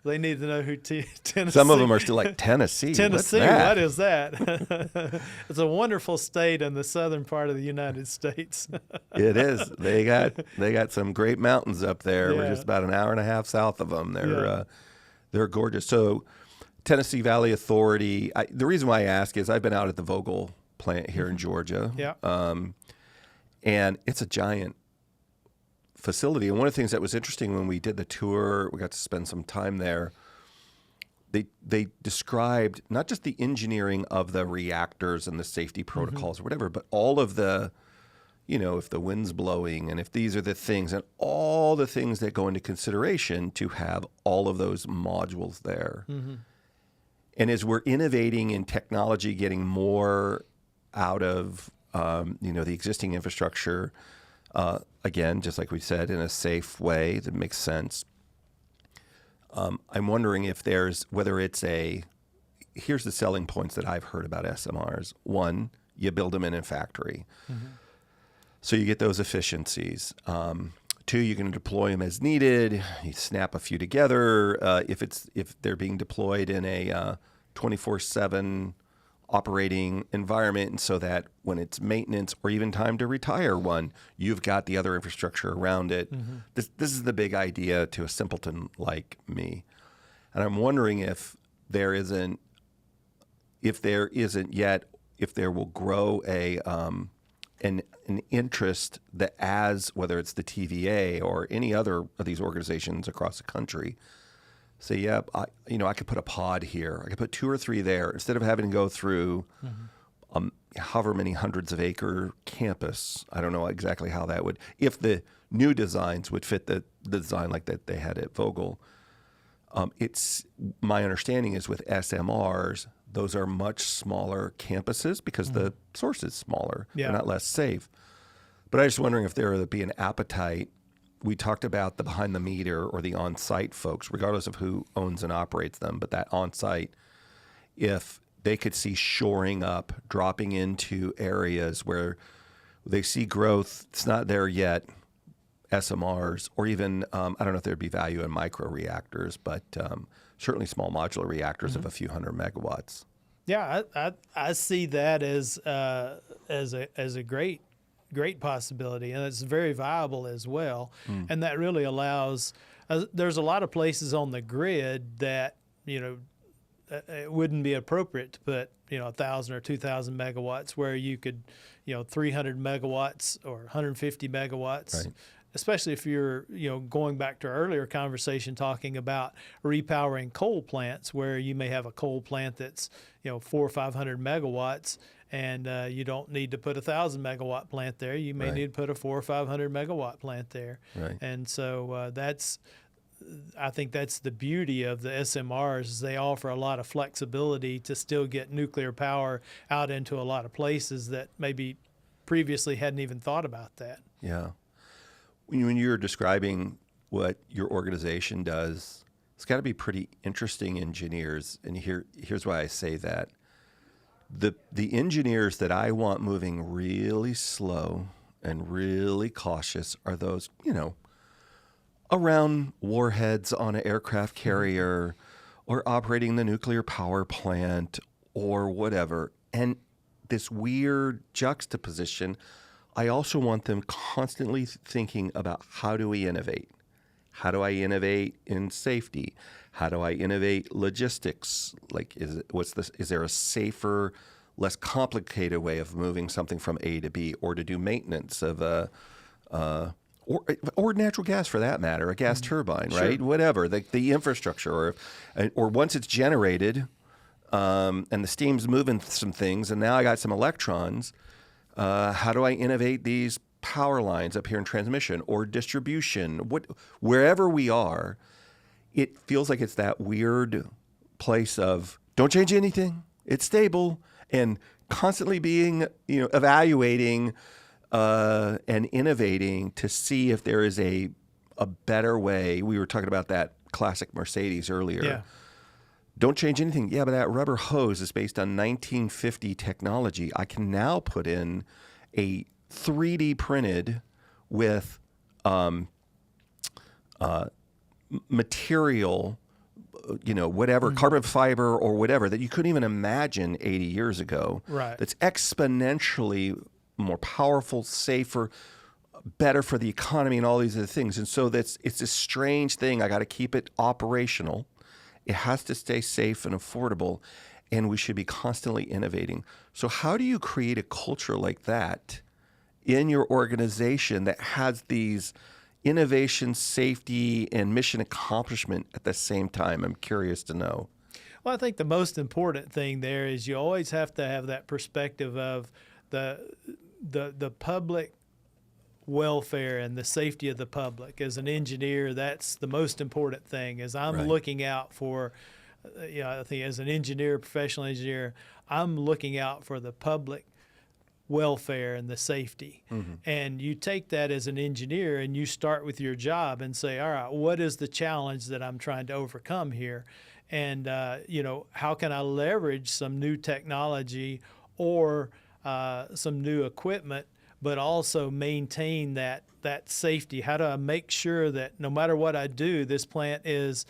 B: They need to know who Tennessee.
A: Some of them are still like Tennessee.
B: Tennessee,
A: What's that?
B: what is that? It's a wonderful state in the southern part of the United States.
A: It is. They got some great mountains up there. We're just about an hour and a half south of them. They're gorgeous. So Tennessee Valley Authority, the reason why I ask is I've been out at the Vogtle plant here in Georgia.
B: Yeah.
A: And it's a giant facility. And one of the things that was interesting when we did the tour, we got to spend some time there, they described not just the engineering of the reactors and the safety protocols or whatever, but all of the, if the wind's blowing and if these are the things and all the things that go into consideration to have all of those modules there. And as we're innovating in technology, getting more out of, the existing infrastructure, again, just like we said, in a safe way that makes sense. I'm wondering if here's the selling points that I've heard about SMRs. One, you build them in a factory. So you get those efficiencies. Two, you can deploy them as needed. You snap a few together. If they're being deployed in a 24/7 operating environment, and so that when it's maintenance or even time to retire one, you've got the other infrastructure around it. This is the big idea to a simpleton like me. And I'm wondering if there will grow an interest that, as whether it's the TVA or any other of these organizations across the country, say, yeah, I could put a pod here. I could put 2 or 3 there instead of having to go through however many hundreds of acre campus. I don't know exactly how that would, if the new designs would fit the design like that they had at Vogtle. It's my understanding is with SMRs, those are much smaller campuses because the source is smaller.
B: Yeah.
A: They're not less safe. But I was just wondering if there would be an appetite. We talked about the behind the meter or the on-site folks, regardless of who owns and operates them, but that on-site, if they could see shoring up, dropping into areas where they see growth, it's not there yet, SMRs, or even, I don't know if there'd be value in micro reactors, but certainly small modular reactors of a few hundred megawatts.
B: Yeah, I see that as a great possibility, and it's very viable as well. And that really allows. There's a lot of places on the grid that it wouldn't be appropriate to put 1,000 or 2,000 megawatts, where you could 300 megawatts or 150 megawatts. Right. Especially if you're, going back to our earlier conversation talking about repowering coal plants, where you may have a coal plant that's, 400 or 500 megawatts, and you don't need to put 1,000 megawatt plant there. You may need to put a 400 or 500 megawatt plant there. Right. And so I think that's the beauty of the SMRs. Is they offer a lot of flexibility to still get nuclear power out into a lot of places that maybe previously hadn't even thought about that.
A: Yeah. When you're describing what your organization does, it's got to be pretty interesting engineers. And here's why I say that. The engineers that I want moving really slow and really cautious are those, around warheads on an aircraft carrier or operating the nuclear power plant or whatever. And this weird juxtaposition, I also want them constantly thinking about, how do we innovate? How do I innovate in safety? How do I innovate logistics? Like, is there a safer, less complicated way of moving something from A to B, or to do maintenance of or natural gas for that matter, a gas turbine, right? Sure. Whatever, the infrastructure, or once it's generated and the steam's moving some things, and now I got some electrons. How do I innovate these power lines up here in transmission or distribution? Wherever we are, it feels like it's that weird place of don't change anything, it's stable, and constantly being, evaluating and innovating to see if there is a better way. We were talking about that classic Mercedes earlier. Yeah. Don't change anything. Yeah, but that rubber hose is based on 1950 technology. I can now put in a 3D printed with material, whatever, carbon fiber or whatever, that you couldn't even imagine 80 years ago.
B: Right.
A: That's exponentially more powerful, safer, better for the economy and all these other things. And so it's a strange thing. I got to keep it operational. It has to stay safe and affordable, and we should be constantly innovating. So how do you create a culture like that in your organization that has these innovation, safety, and mission accomplishment at the same time? I'm curious to know.
B: Well, I think the most important thing there is you always have to have that perspective of the public welfare and the safety of the public. As an engineer, that's the most important thing. As I'm
A: Right.
B: looking out for, I think as an engineer, professional engineer, I'm looking out for the public welfare and the safety. And you take that as an engineer and you start with your job and say, all right, what is the challenge that I'm trying to overcome here? And, how can I leverage some new technology or some new equipment, but also maintain that safety? How do I make sure that no matter what I do, this plant is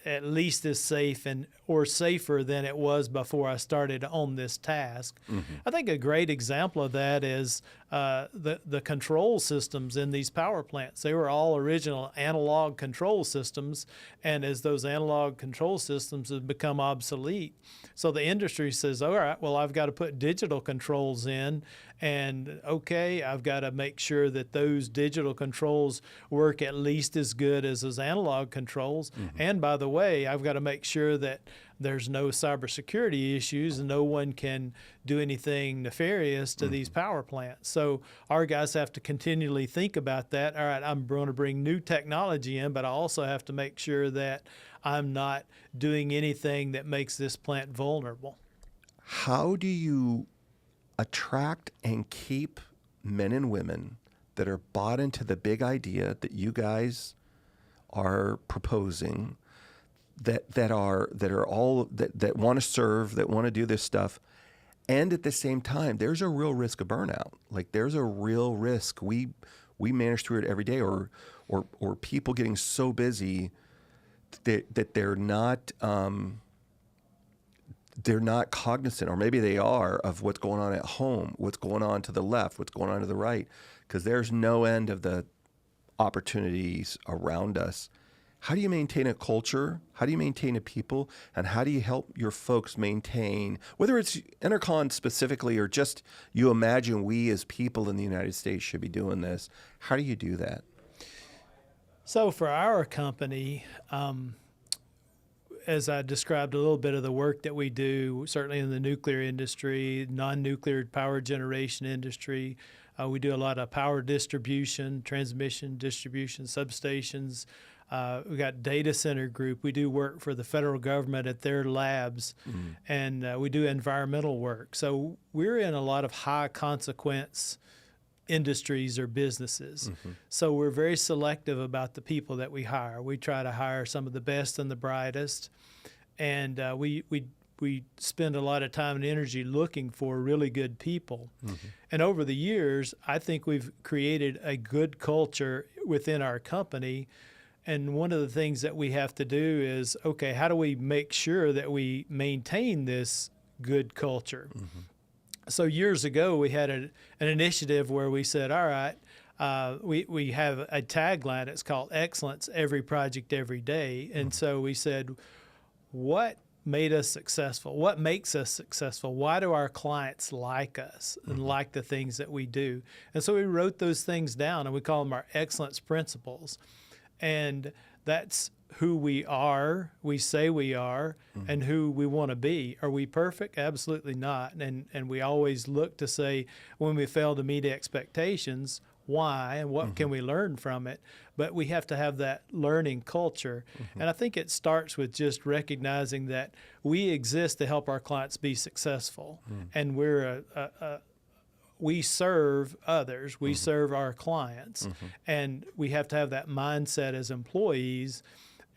B: at least as safe or safer than it was before I started on this task? I think a great example of that is the control systems in these power plants. They were all original analog control systems, and as those analog control systems have become obsolete, so the industry says, all right, well, I've got to put digital controls in, and okay, I've got to make sure that those digital controls work at least as good as those analog controls. And by the way, I've got to make sure that there's no cybersecurity issues and no one can do anything nefarious to these power plants. So our guys have to continually think about that. All right, I'm going to bring new technology in, but I also have to make sure that I'm not doing anything that makes this plant vulnerable.
A: How do you attract and keep men and women that are bought into the big idea that you guys are proposing, that want to serve, that want to do this stuff, and at the same time, there's a real risk of burnout. Like there's a real risk. We manage through it every day, or people getting so busy that they're not cognizant, or maybe they are, of what's going on at home, what's going on to the left, what's going on to the right, because there's no end of the opportunities around us. How do you maintain a culture? How do you maintain a people? And how do you help your folks maintain, whether it's Enercon specifically or just you imagine we as people in the United States should be doing this? How do you do that?
B: So for our company, as I described a little bit of the work that we do, certainly in the nuclear industry, non-nuclear power generation industry, we do a lot of power distribution, transmission, distribution, substations. We got data center group. We do work for the federal government at their labs, and we do environmental work. So we're in a lot of high consequence industries or businesses. So we're very selective about the people that we hire. We try to hire some of the best and the brightest, and we spend a lot of time and energy looking for really good people. And over the years, I think we've created a good culture within our company. And one of the things that we have to do is, okay, how do we make sure that we maintain this good culture? So years ago, we had an initiative where we said, all right, we have a tagline. It's called Excellence, Every Project, Every Day. And so we said, what made us successful? What makes us successful? Why do our clients like us and like the things that we do? And so we wrote those things down, and we call them our excellence principles. And that's who we are, we say we are, and who we want to be. Are we perfect? Absolutely not. And we always look to say, when we fail to meet expectations, why and what can we learn from it? But we have to have that learning culture. And I think it starts with just recognizing that we exist to help our clients be successful. And we serve others, we serve our clients, and we have to have that mindset as employees.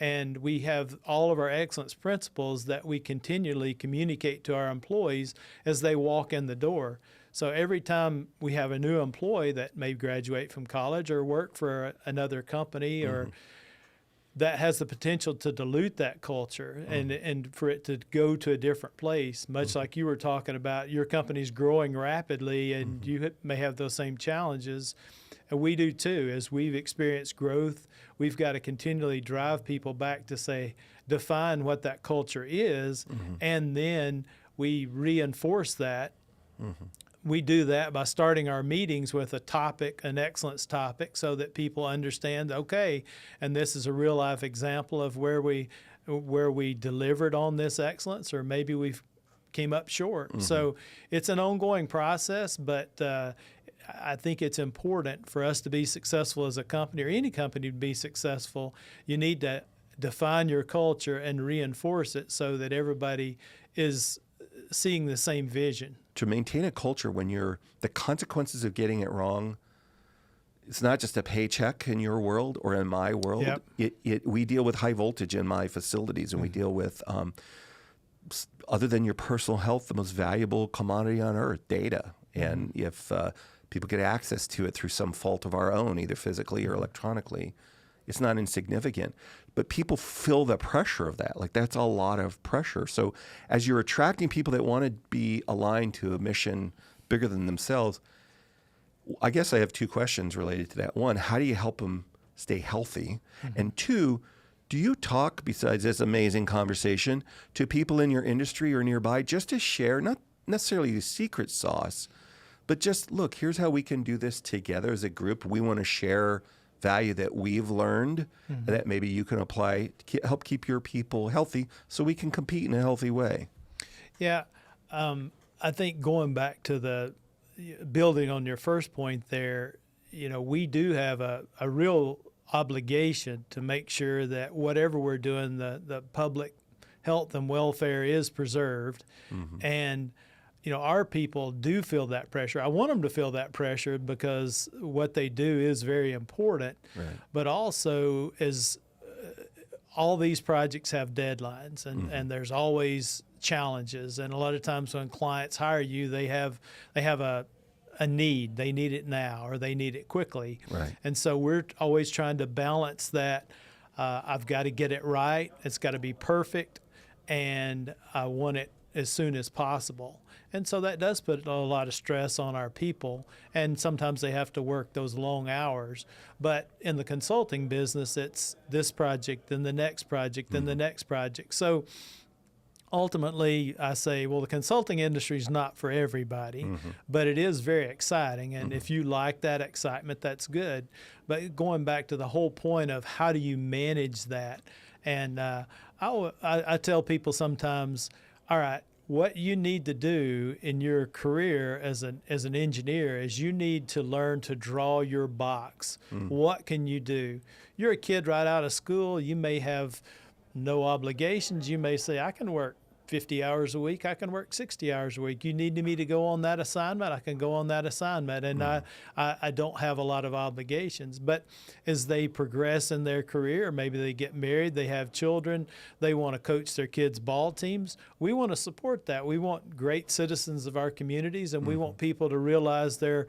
B: And we have all of our excellence principles that we continually communicate to our employees as they walk in the door. So every time we have a new employee that may graduate from college or work for another company or that has the potential to dilute that culture and for it to go to a different place, much like you were talking about, your company's growing rapidly and you may have those same challenges. And we do too. As we've experienced growth, we've got to continually drive people back to say, define what that culture is, and then we reinforce that. We do that by starting our meetings with a topic, an excellence topic, so that people understand, okay, and this is a real life example of where we delivered on this excellence, or maybe we've came up short. So it's an ongoing process, but I think it's important for us to be successful as a company, or any company to be successful. You need to define your culture and reinforce it so that everybody is seeing the same vision.
A: To maintain a culture when the consequences of getting it wrong, it's not just a paycheck in your world or in my world.
B: Yep.
A: We deal with high voltage in my facilities, and we deal with, other than your personal health, the most valuable commodity on earth, data. And if people get access to it through some fault of our own, either physically or electronically, it's not insignificant. But people feel the pressure of that. Like, that's a lot of pressure. So as you're attracting people that want to be aligned to a mission bigger than themselves, I guess I have two questions related to that. One, how do you help them stay healthy? And two, do you talk, besides this amazing conversation, to people in your industry or nearby just to share, not necessarily the secret sauce, but just, look, here's how we can do this together as a group. We want to share value that we've learned that maybe you can apply to help keep your people healthy so we can compete in a healthy way.
B: Yeah, I think going back to the building on your first point there, we do have a real obligation to make sure that whatever we're doing, the public health and welfare is preserved. And our people do feel that pressure. I want them to feel that pressure because what they do is very important.
A: Right.
B: But also, as all these projects have deadlines, and there's always challenges. And a lot of times when clients hire you, they have a need. They need it now, or they need it quickly.
A: Right.
B: And so we're always trying to balance that. I've got to get it right. It's got to be perfect, and I want it as soon as possible. And so that does put a lot of stress on our people, and sometimes they have to work those long hours. But in the consulting business, it's this project, then the next project, then the next project. So ultimately, I say, well, the consulting industry is not for everybody, but it is very exciting. And if you like that excitement, that's good. But going back to the whole point of how do you manage that? And I tell people sometimes, all right, what you need to do in your career as an engineer is you need to learn to draw your box. What can you do? You're a kid right out of school. You may have no obligations. You may say, I can work 50 hours a week. I can work 60 hours a week. You need me to go on that assignment, I can go on that assignment. And I don't have a lot of obligations. But as they progress in their career, maybe they get married, they have children, they want to coach their kids' ball teams. We want to support that. We want great citizens of our communities, and we want people to realize their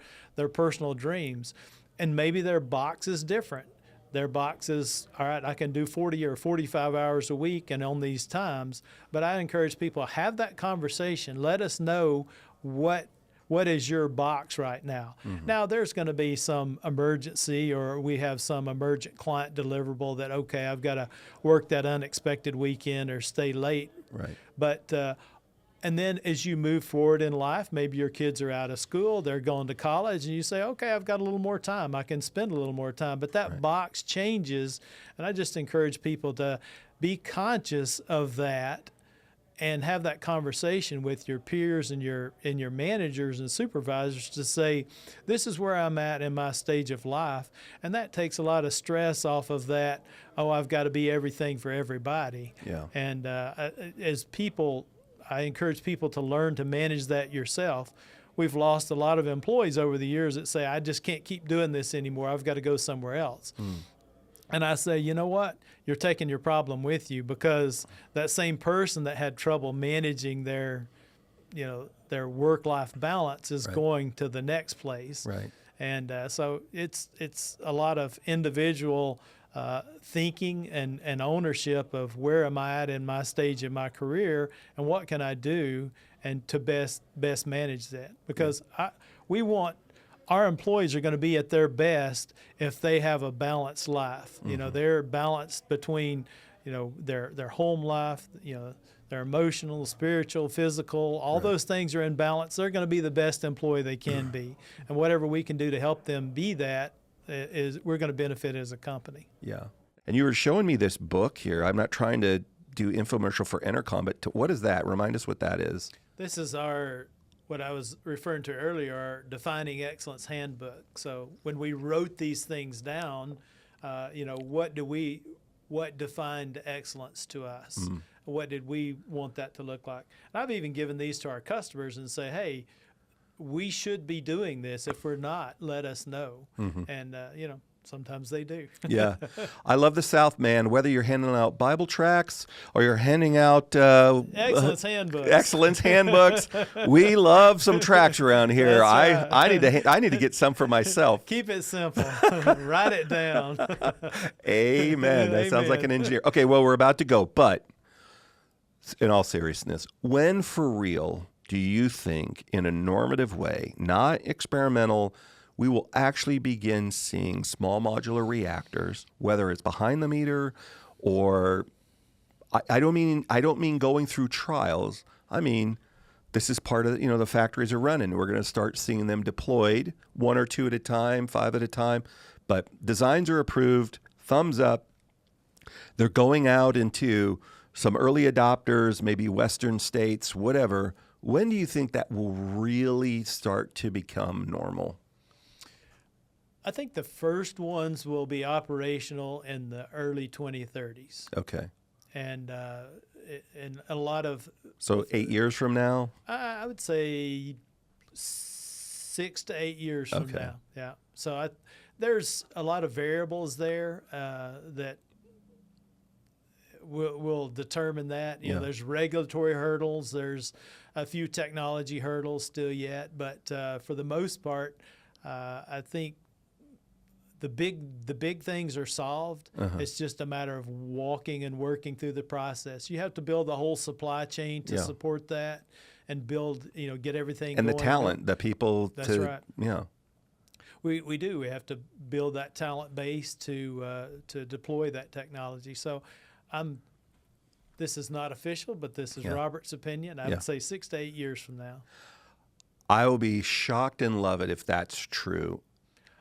B: personal dreams. And maybe their box is different. Their box is, all right, I can do 40 or 45 hours a week and on these times. But I encourage people to have that conversation. Let us know what is your box right now. Now, there's going to be some emergency, or we have some emergent client deliverable that, okay, I've got to work that unexpected weekend or stay late.
A: Right.
B: But and then as you move forward in life, maybe your kids are out of school, they're going to college, and you say, okay, I've got a little more time. I can spend a little more time. But that box changes, and I just encourage people to be conscious of that and have that conversation with your peers and your managers and supervisors to say, this is where I'm at in my stage of life. And that takes a lot of stress off of that, oh, I've got to be everything for everybody.
A: Yeah.
B: And as people, I encourage people to learn to manage that yourself. We've lost a lot of employees over the years that say, I just can't keep doing this anymore. I've got to go somewhere else. And I say, you know what? You're taking your problem with you, because that same person that had trouble managing their work-life balance is going to the next place.
A: Right.
B: And so it's a lot of individual thinking and ownership of where am I at in my stage in my career, and what can I do and to best manage that, because we want our employees are going to be at their best if they have a balanced life. You know, they're balanced between, you know, their home life, you know, their emotional, spiritual, physical, all those things are in balance. They're going to be the best employee they can be. And whatever we can do to help them be that is we're going to benefit as a company.
A: Yeah. And you were showing me this book here. I'm not trying to do infomercial for Enercon, but what is that? Remind us what that is.
B: This is what I was referring to earlier, our Defining Excellence Handbook. So when we wrote these things down, you know, what defined excellence to us? What did we want that to look like? And I've even given these to our customers and say, hey, we should be doing this. If we're not, let us know. And, you know, sometimes they do.
A: Yeah. I love the South, man. Whether you're handing out Bible tracts or you're handing out
B: Excellence
A: handbooks, we love some tracts around here.
B: That's right.
A: I need to get some for myself.
B: Keep it simple. Write it down.
A: Amen. That sounds like an engineer. Okay, well, we're about to go, but in all seriousness, when for real do you think, in a normative way, not experimental, we will actually begin seeing small modular reactors, whether it's behind the meter or I don't mean going through trials. I mean, this is part of, you know, the factories are running. We're going to start seeing them deployed 1 or 2 at a time, 5 at a time. But designs are approved, thumbs up. They're going out into some early adopters, maybe Western states, whatever. When do you think that will really start to become normal?
B: I think the first ones will be operational in the early 2030s.
A: Okay.
B: And a lot of...
A: So 8 years from now?
B: I would say 6 to 8 years from now. Yeah. So there's a lot of variables there that will determine that. You know, there's regulatory hurdles. There's a few technology hurdles still yet. But for the most part, I think the big things are solved. It's just a matter of walking and working through the process. You have to build the whole supply chain to support that and build, you know, get everything
A: and
B: going.
A: the talent, the people.
B: That's right.
A: Yeah.
B: We do. We have to build that talent base to deploy that technology. So this is not official, but this is Robert's opinion. I would say 6 to 8 years from now.
A: I will be shocked and love it if that's true.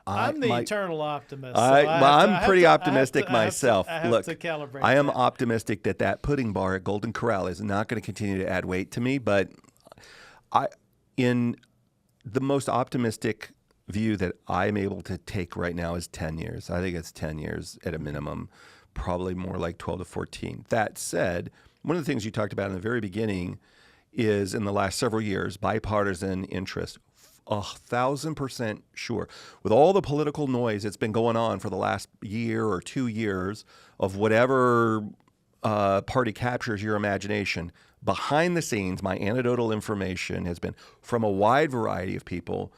B: I'm the eternal optimist.
A: I'm pretty optimistic myself.
B: Look, to calibrate
A: I am optimistic that pudding bar at Golden Corral is not going to continue to add weight to me, but in the most optimistic view that I'm able to take right now is 10 years. I think it's 10 years at a minimum, probably more like 12 to 14. That said, one of the things you talked about in the very beginning is, in the last several years, bipartisan interest. 1,000% sure. With all the political noise that's been going on for the last year or 2 years of whatever party captures your imagination, behind the scenes, my anecdotal information has been from a wide variety of people.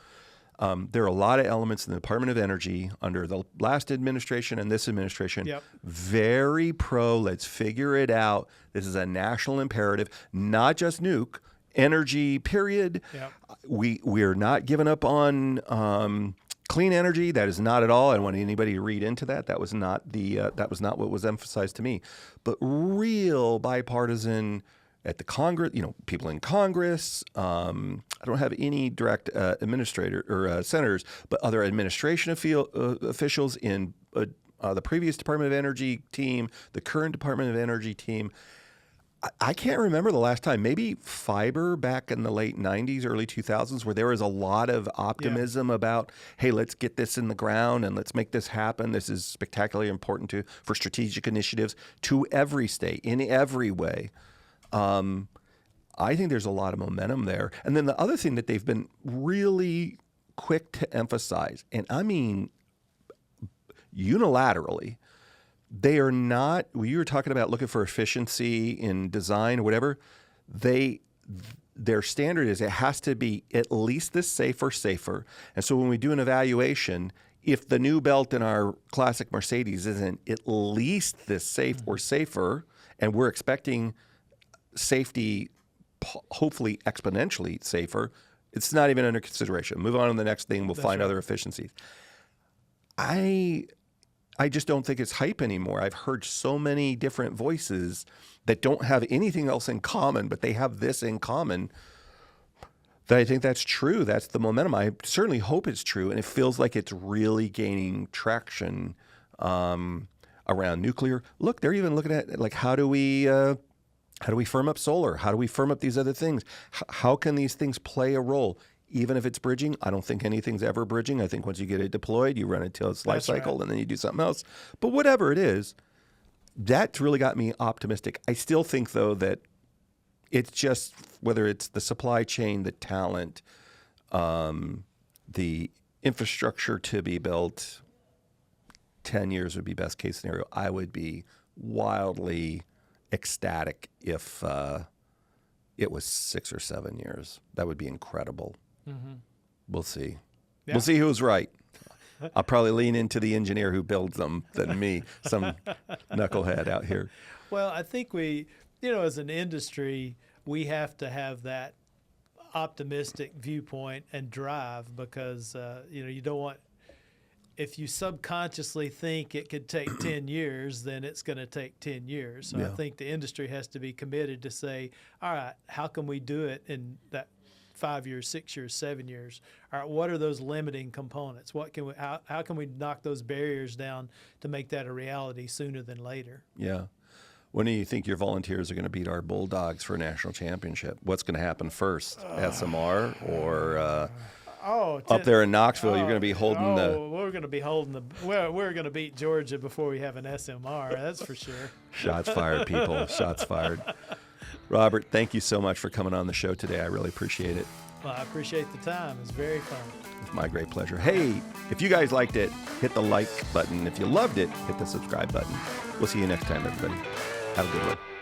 A: There are a lot of elements in the Department of Energy under the last administration and this administration, very pro, let's figure it out. This is a national imperative, not just nuke, energy, period. We're not giving up on clean energy. That is not at all. I don't want anybody to read into that. That was not what was emphasized to me. But real bipartisan at the Congress, you know, people in Congress. I don't have any direct administrator or senators, but other administration officials in the previous Department of Energy team, the current Department of Energy team. I can't remember the last time, maybe fiber back in the late 90s, early 2000s, where there was a lot of optimism about, hey, let's get this in the ground and let's make this happen. This is spectacularly important for strategic initiatives to every state in every way. I think there's a lot of momentum there. And then the other thing that they've been really quick to emphasize, and I mean unilaterally, they are not, when you were talking about looking for efficiency in design or whatever, their standard is it has to be at least this safe or safer. And so when we do an evaluation, if the new belt in our classic Mercedes isn't at least this safe or safer, and we're expecting safety hopefully exponentially safer, It's not even under consideration. Move on to the next thing. We'll find other efficiencies. I just don't think it's hype anymore. I've heard so many different voices that don't have anything else in common, but they have this in common, that I think that's true. That's the momentum. I certainly hope it's true, and it feels like it's really gaining traction around nuclear. Look, they're even looking at like how do we firm up solar? How do we firm up these other things? How can these things play a role? Even if it's bridging, I don't think anything's ever bridging. I think once you get it deployed, you run it till its life cycle, and then you do something else. But whatever it is, that's really got me optimistic. I still think, though, that it's just whether it's the supply chain, the talent, the infrastructure to be built, 10 years would be best case scenario. I would be wildly ecstatic if it was 6 or 7 years. That would be incredible. Mm-hmm. We'll see. Yeah. We'll see who's right. I'll probably lean into the engineer who builds them than me, some knucklehead out here.
B: Well, I think we, as an industry, we have to have that optimistic viewpoint and drive because, you don't want, if you subconsciously think it could take 10 years, then it's going to take 10 years. So I think the industry has to be committed to say, all right, how can we do it in that 5 years, 6 years, 7 years? All right, what are those limiting components? What can we, how can we knock those barriers down to make that a reality sooner than later?
A: Yeah. When do you think your volunteers are going to beat our Bulldogs for a national championship? What's going to happen first, SMR or up there in Knoxville? You're going to be holding
B: we're going to be holding we're going to beat Georgia before we have an SMR. That's for sure.
A: Shots fired, people. Shots fired. Robert, thank you so much for coming on the show today. I really appreciate it.
B: Well, I appreciate the time. It's very fun.
A: It's my great pleasure. Hey, if you guys liked it, hit the like button. If you loved it, hit the subscribe button. We'll see you next time, everybody. Have a good one.